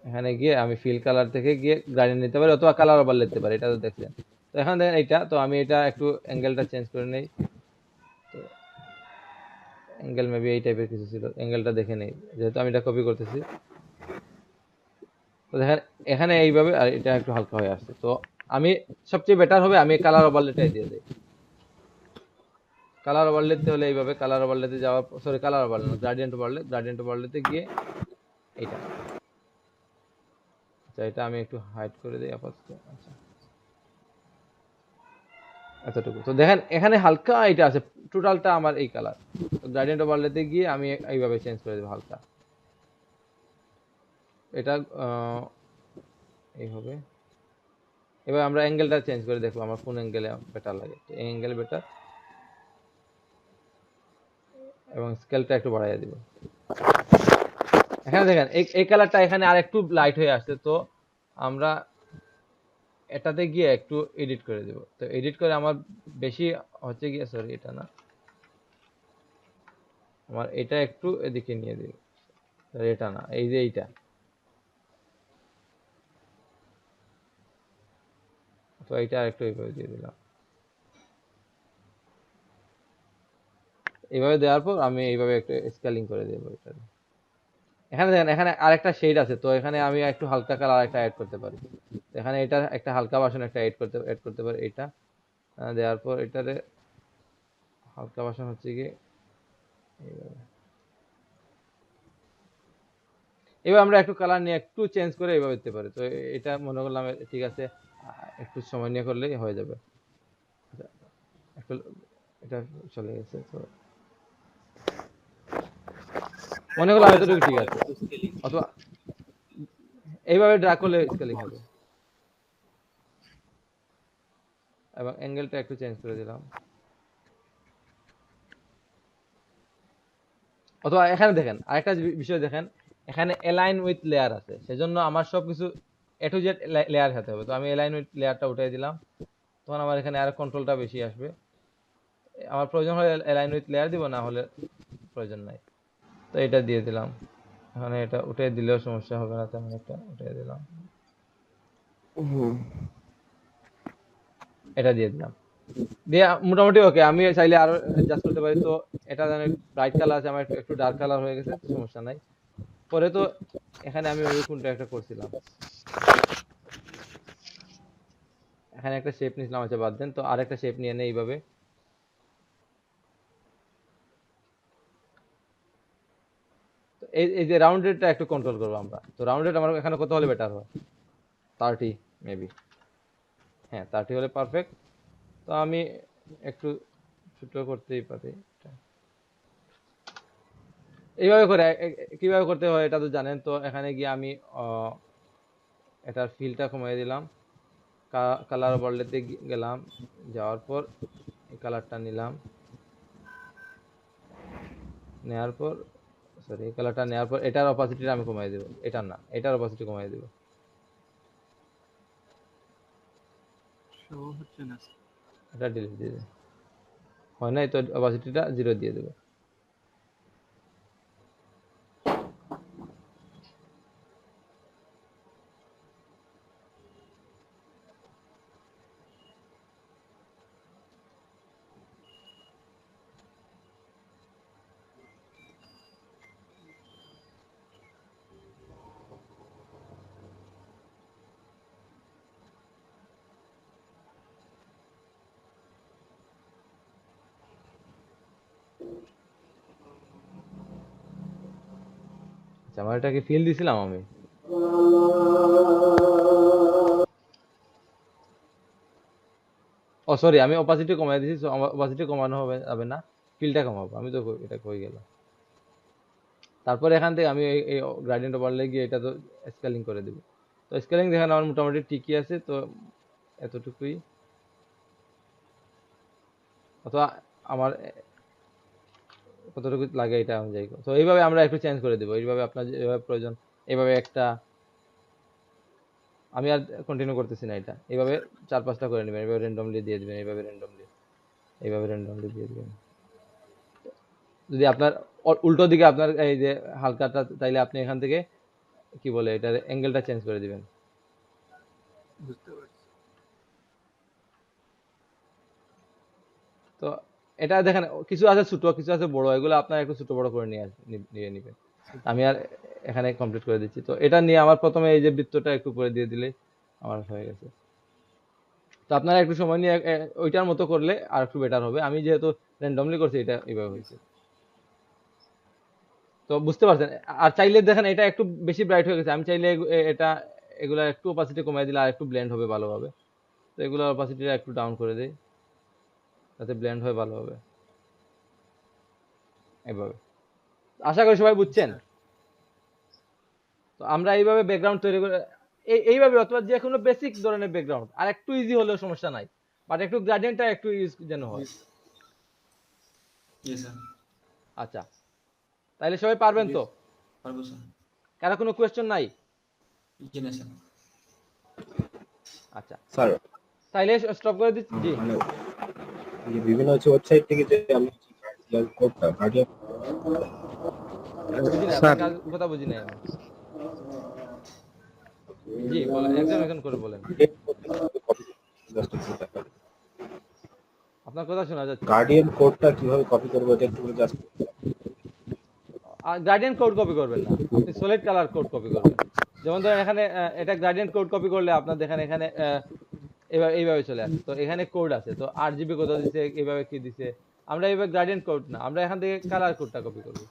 এখানে গিয়ে আমি ফিল কালার থেকে গিয়ে গ্রেডিয়েন্ট নিতে পারি অথবা কালার ওভার নিতে পারি, এটা তো দেখছেন। তো এখন দেখেন এইটা, তো আমি এটা একটু অ্যাঙ্গেলটা চেঞ্জ করে নেই, তো অ্যাঙ্গেল মেবি এই টাইপের কিছু ছিল, অ্যাঙ্গেলটা দেখে নেই যেহেতু আমি এটা কপি করতেছি। তো দেখেন এখানে এইভাবে, আর এটা একটু হালকা হয়ে আসছে, তো আমি সবচেয়ে বেটার হবে আমি কালার ওভারলেটাই দিয়ে দিই। কালার ওভারলেতে হলে এইভাবে কালার ওভারলেতে যাওয়া, সরি কালার ওভারলে না, গ্রেডিয়েন্ট ওভারলেতে গিয়ে এইটা, আচ্ছা এটা আমি একটু হাইড করে দিই আপাতত। আচ্ছা এতটুকু, তো দেখেন এখানে হালকা এটা আছে, টোটালটা আমার এই কালার, তো গ্রেডিয়েন্ট ওভারলেতে গিয়ে আমি এইভাবে চেঞ্জ করে দেব হালকা, এটা এই হবে। এবার আমরা অ্যাঙ্গেলটা চেঞ্জ করে দেখবো আমার কোন অ্যাঙ্গেলে বেটার লাগে, তো এই অ্যাঙ্গেল বেটার, এবং স্কেলটা একটু বাড়াইয়া দিব। এখানে দেখেন এই কালারটা এখানে আর একটু লাইট হয়ে আসছে, তো আমরা এটাতে গিয়ে একটু এডিট করে দেব, তো এডিট করে আমার বেশি হচ্ছে গিয়ে, সরি এটা না, আমার এটা একটু এদিকে নিয়ে দিব, এটা না, এই যে এইটা, তো এইটা একটু এইভাবে দিয়ে দিলাম। এইভাবে দেওয়ার পর আমি এইভাবে একটু স্কেলিং করে দেবো এটা। এখানে দেখেন এখানে আরেকটা শেড আছে, তো এখানে আমি একটু হালকা কালার একটা অ্যাড করতে পারি, এখানে এটা একটা হালকা ভার্সন একটা অ্যাড করতে পারি, এটা দেওয়ার পর এটারে হালকা ভার্সন হচ্ছে কি এইভাবে। এবার আমরা একটু কালার নিয়ে একটু চেঞ্জ করে এইভাবে দিতে পারি, তো এটা মনে করলাম ঠিক আছে, একটু সময় নিয়ে করলেই হয়ে যাবে। একটু এটা চলে গেছে, তো মনে হলো এতটুকু ঠিক আছে, অথবা এইভাবে ড্র্যাগ করলে স্কেলিং হবে। এবং অ্যাঙ্গেলটা একটু চেঞ্জ করে দিলাম, অথবা এখানে দেখেন আরেকটা বিষয় দেখেন, এখানে অ্যালাইন উইথ লেয়ার আছে, সেজন্য আমার সবকিছু এ টু জেড লেয়ার হতে হবে। তো আমি অ্যালাইন উইথ লেয়ারটা উঠিয়ে দিলাম, তখন আমার এখানে আর কন্ট্রোলটা বেশি আসবে। আমার প্রয়োজন হলে অ্যালাইন উইথ লেয়ার দিব, না হলে প্রয়োজন নাই। তো এটা দিয়ে দিলাম, এখানে এটা উঠে দিলেও সমস্যা হবে না, তেমন একটা উঠে দিলাম, এটা দিয়ে দিলাম, দিয়ে মোটামুটি ওকে। আমি চাইলে আরো অ্যাডজাস্ট করতে পারি। তো এটা জানি ব্রাইট কালার আছে, আমার একটু ডার্ক কালার হয়ে গেছে, তো সমস্যা নাই। পরে তো এখানে আমি ওই কোনটা একটা করছিলাম, এখানে একটা শেপ নিয়েছিলাম, আচ্ছা বাদ দেন। তো আরেকটা শেপ নিয়ে নেই এইভাবে, তো এই যে রাউন্ডেডটা একটু কন্ট্রোল করবো আমরা। তো রাউন্ডেড আমার এখানে কত হলে বেটার হয়? 30 মেবি, হ্যাঁ 30 হলে পারফেক্ট। তো আমি একটু ছোট করতেই পারি এটা। এইভাবে করে কিভাবে করতে হয় এটা তো জানেন। তো এখানে গিয়ে আমি এটার ফিলটা কমিয়ে দিলাম, কালার ওভারলেতে গেলাম, যাওয়ার পর এই কালারটা নিলাম, নেওয়ার পর সরি এই কালারটা নেওয়ার পর এটার অপাসিটিটা আমি কমিয়ে দেবো, এটার না, এটার অপাসিটি কমিয়ে দেবো। এটা ডিলিট দিয়ে দেবো, হয় নাই তো অপাসিটিটা 0 দিয়ে দেবো। আচ্ছা, আমার এটাকে ফিল দিছিলাম আমি, ও সরি আমি অপাসিটি কমাই দিয়েছি। সো আমার অপাসিটি কমানো হবে না, ফিলটা কমাবো। আমি তো এটা হয়ে গেল। তারপরে এখান থেকে আমি এই গ্রেডিয়েন্ট ওভারলে গিয়ে এটা তো স্কেলিং করে দেব। তো স্কেলিং দেখেন আমার মোটামুটি ঠিকই আছে, তো এতটুকুই। অথবা আমার কতটুকু লাগে এটা অনুযায়ী। তো এইভাবে আমরা একটু চেঞ্জ করে দেবো, এইভাবে আপনার যেভাবে প্রয়োজন। এইভাবে একটা, আমি আর কন্টিনিউ করতেছি না, এটা এইভাবে 4-5টা করে নেবেন, এইভাবে র্যান্ডমলি দিয়ে দিবেন, এইভাবে র্যান্ডমলি দিয়ে দিবেন। যদি আপনার উল্টো দিকে আপনার এই যে হালকাটা, তাইলে আপনি এখান থেকে কি বলে এটার অ্যাঙ্গেলটা চেঞ্জ করে দিবেন। তো এটা দেখেন কিছু আছে ছোট, কিছু আছে বড়, এগুলো আপনার একটু ছোট বড় করে নিয়ে নেবেন। আমি আর এখানে কমপ্লিট করে দিচ্ছি। তো এটা নিয়ে আমার প্রথমে এই যে বৃত্তটা একটু করে দিয়ে দিলে আমার হয়ে গেছে। তো আপনারা একটু সময় নিয়ে ওইটার মতো করলে আর একটু বেটার হবে। আমি যেহেতু র্যান্ডমলি করছি, এটা এইভাবে হয়েছে। তো বুঝতে পারছেন। আর চাইলে দেখেন এটা একটু বেশি ব্রাইট হয়ে গেছে, আমি চাইলে এটা এগুলা একটু অপাসিটি কমিয়ে দিলে আর একটু ব্লেন্ড হবে ভালোভাবে। তো এগুলো অপাসিটিটা একটু ডাউন করে দেই, যাতে ব্লেন্ড হয় ভালোভাবে, এইভাবে। আশা করি সবাই বুঝছেন। তো আমরা এইভাবে ব্যাকগ্রাউন্ড তৈরি করে এইভাবে, অথবা যে কোনো বেসিক ধরনের ব্যাকগ্রাউন্ড আর একটু ইজি হলেও সমস্যা নাই, বাট একটু গ্রেডিয়েন্টটা একটু ইউজ যেন হয়। জি স্যার, আচ্ছা, তাইলে সবাই পারবেন তো? পারবো স্যার। কারো কোনো কোয়েশ্চেন নাই? জি না স্যার। আচ্ছা, স্যার তাইলে স্টপ করে দিচ্ছি। জি মানে এই যে বিভিন্ন ওয়েবসাইট থেকে যে আমি কোডটা গার্ডিয়ান বুঝি না, স্যার আপনার কথা বুঝি নাই আমি। জি বলেন, একজন করে বলেন। আপনার কথা শোনা যাচ্ছে। গার্ডিয়ান কোডটা কিভাবে কপি করবো এটা একটু জাস্ট। গ্রেডিয়েন্ট কোড কপি করবেন না, আপনি সলিড কালার কোড কপি করবেন। যেমন ধরেন এখানে এটা গ্রেডিয়েন্ট কোড কপি করলে আপনার দেখেন এখানে এইভাবে চলে আসে। তো এখানে কোড আছে, তো RGB কত দিছে, এইভাবে কি দিছে। আমরা এইভাবে গ্রেডিয়েন্ট কোড না, আমরা এখান থেকে কালার কোডটা কপি করব।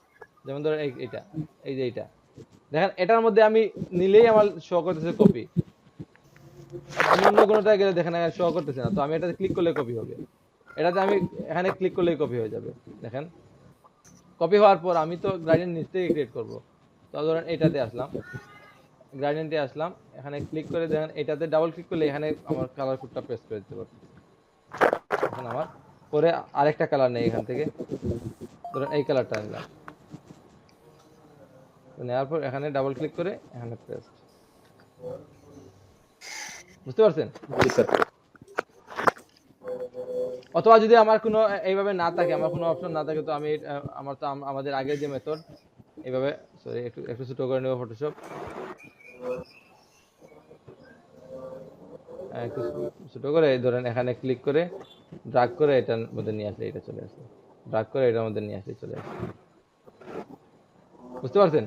যেমন ধরেন এইটা, এই যে এইটা দেখেন, এটার মধ্যে আমি নিলেই আমার শো করতেছে কপি। আমি অন্য কোনোটা গেলে দেখেন শো করতেছে না, তো আমি এটাতে ক্লিক করলে কপি হবে। এটাতে আমি এখানে ক্লিক করলেই কপি হয়ে যাবে। দেখেন কপি হওয়ার পর আমি তো গ্রেডিয়েন্ট নিচ থেকে ক্রিয়েট করব। তো ধরেন এটাতে আসলাম, গ্রেডিয়েন্টে আসলাম, এখানে ক্লিক করে দেখেন এটাতে ডাবল ক্লিক করলে এখানে আমার কালার কোডটা পেস্ট করে দিতে পারবো। এখন আমার পরে আরেকটা কালার নেই এখান থেকে, ধরেন এই কালারটা নিলাম, তো নেওয়ার পর এখানে ডাবল ক্লিক করে এখানে পেস্ট। বুঝতে পারছেন? জি স্যার। অথবা যদি আমার কোনো এইভাবে না থাকে, আমার কোনো অপশন না থাকে, তো আমি আমার তো আমাদের আগের যে মেথড এইভাবে, সরি একটু একটু ছোট করে নেব ফটোশপ, একটু ছোট করে ধরেন এখানে ক্লিক করে ড্রাগ করে এটার মধ্যে নিয়ে আসলে এটা চলে আসে, ড্রাগ করে এটার মধ্যে নিয়ে আসলে চলে আসে। বুঝতে পারছেন?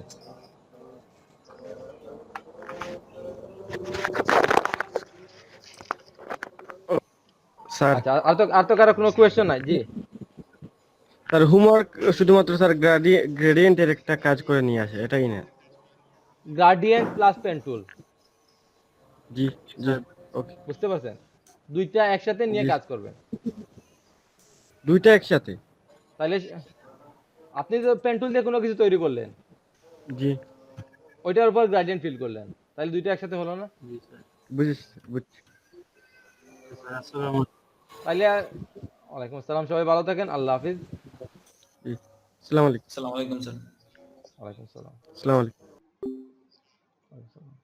স্যার আচ্ছা, আর তো কারো কোনো কোয়েশ্চেন নাই? জি স্যার হোমওয়ার্ক শুধুমাত্র স্যার গ্রেডিয়েন্টের একটা কাজ করে নিয়ে আসে, এটাই না? গ্রাডিয়েন্ট প্লাস পেন টুল, জি জি, ওকে। বুঝতে পারছেন? দুইটা একসাথে নিয়ে জি। কাজ করবেন। দুইটা একসাথে? তাহলে আপনি তো পেন টুল দিয়ে কোনো কিছু তৈরি করলেন, জি ওইটার উপর গ্রেডিয়েন্ট ফিল করলেন, তাহলে দুইটা একসাথে হলো না? জি স্যার। বুঝেছি বুঝছি। স্যার আসসালামু তাহলে ওয়ালাইকুম আসসালাম, সবাই ভালো থাকেন, আল্লাহ হাফিজ। জি, আসসালামু আলাইকুম। আসসালামু আলাইকুম স্যার। ওয়ালাইকুম আসসালাম। আসসালামু আলাইকুম। ওয়ালাইকুম আসসালাম।